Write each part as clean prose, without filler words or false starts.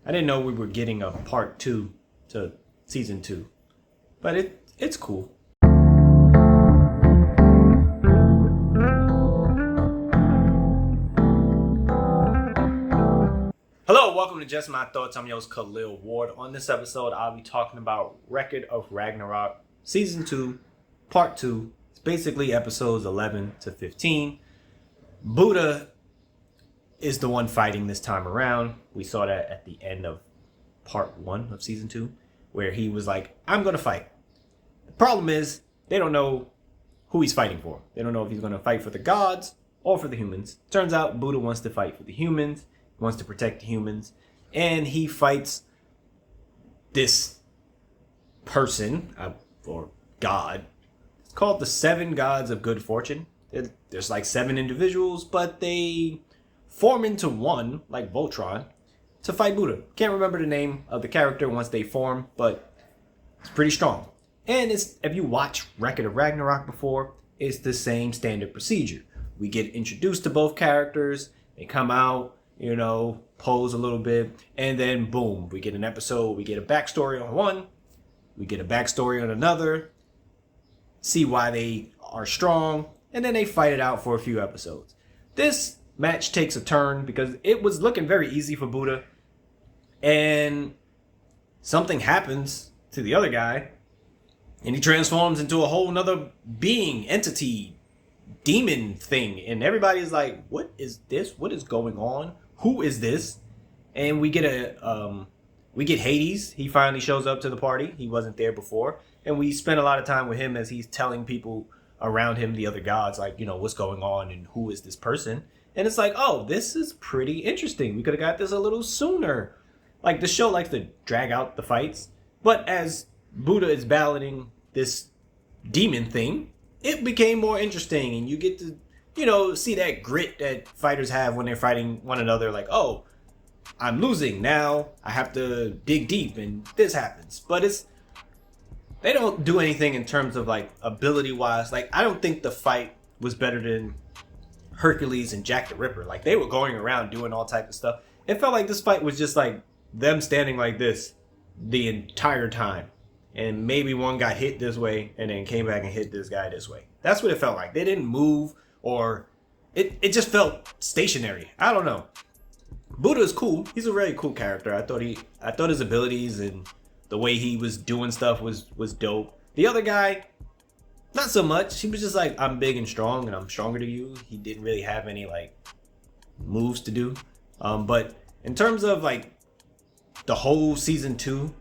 I didn't know we were getting a part 2 to season 2, but it's cool. Hello, welcome to Just My Thoughts. I'm your host, Khaleel Ward. On this episode, I'll be talking about Record of Ragnarok, Season 2, Part 2. It's basically episodes 11 to 15. Buddha is the one fighting this time around. We saw that at the end of Part 1 of Season 2, where he was like, I'm going to fight. The problem is, they don't know who he's fighting for. They don't know if he's going to fight for the gods or for the humans. Turns out Buddha wants to fight for the humans. Wants to protect the humans, and he fights this person or god. It's called the 7 gods of good fortune. There's like 7 individuals, but they form into one, like Voltron, to fight Buddha. Can't remember the name of the character once they form, but it's pretty strong. And it's, if you watch Record of Ragnarok before, it's the same standard procedure. We get introduced to both characters, they come out, pose a little bit, and then boom, we get an episode, we get a backstory on one, we get a backstory on another, see why they are strong, and then they fight it out for a few episodes. This match takes a turn because it was looking very easy for Buddha, and something happens to the other guy, and he transforms into a whole nother being, entity, demon thing, and everybody's like, what is this? What is going on? Who is this? And we get Hades. He finally shows up to the party. He wasn't there before, and we spend a lot of time with him as he's telling people around him, the other gods, like, what's going on and who is this person. And it's like, oh, this is pretty interesting. We could have got this a little sooner. Like, the show likes to drag out the fights, but as Buddha is battling this demon thing, it became more interesting, and you get to, see that grit that fighters have when they're fighting one another. Like, oh, I'm losing. Now I have to dig deep, and this happens. But they don't do anything in terms of, like, ability-wise. Like, I don't think the fight was better than Hercules and Jack the Ripper. Like, they were going around doing all type of stuff. It felt like this fight was just, like, them standing like this the entire time. And maybe one got hit this way and then came back and hit this guy this way. That's what it felt like. They didn't move, or it just felt stationary. I don't know. Buddha is cool. He's a really cool character. I thought his abilities and the way he was doing stuff was dope. The other guy, not so much. He was just like, I'm big and strong and I'm stronger than you. He didn't really have any like moves to do. But in terms of like the whole season 2,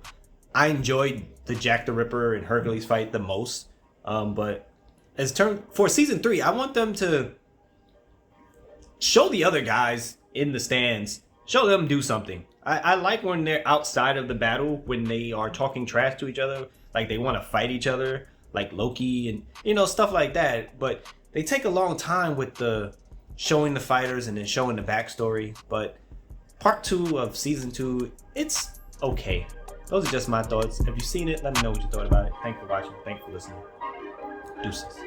I enjoyed the Jack the Ripper and Hercules fight the most. But for season 3, I want them to show the other guys in the stands, show them do something. I like when they're outside of the battle, when they are talking trash to each other, like they want to fight each other, like Loki and stuff like that. But they take a long time with the showing the fighters and then showing the backstory. But part 2 of season 2, it's okay. Those are just my thoughts. Have you seen it? Let me know what you thought about it. Thanks for watching. Thanks for listening. Deuces.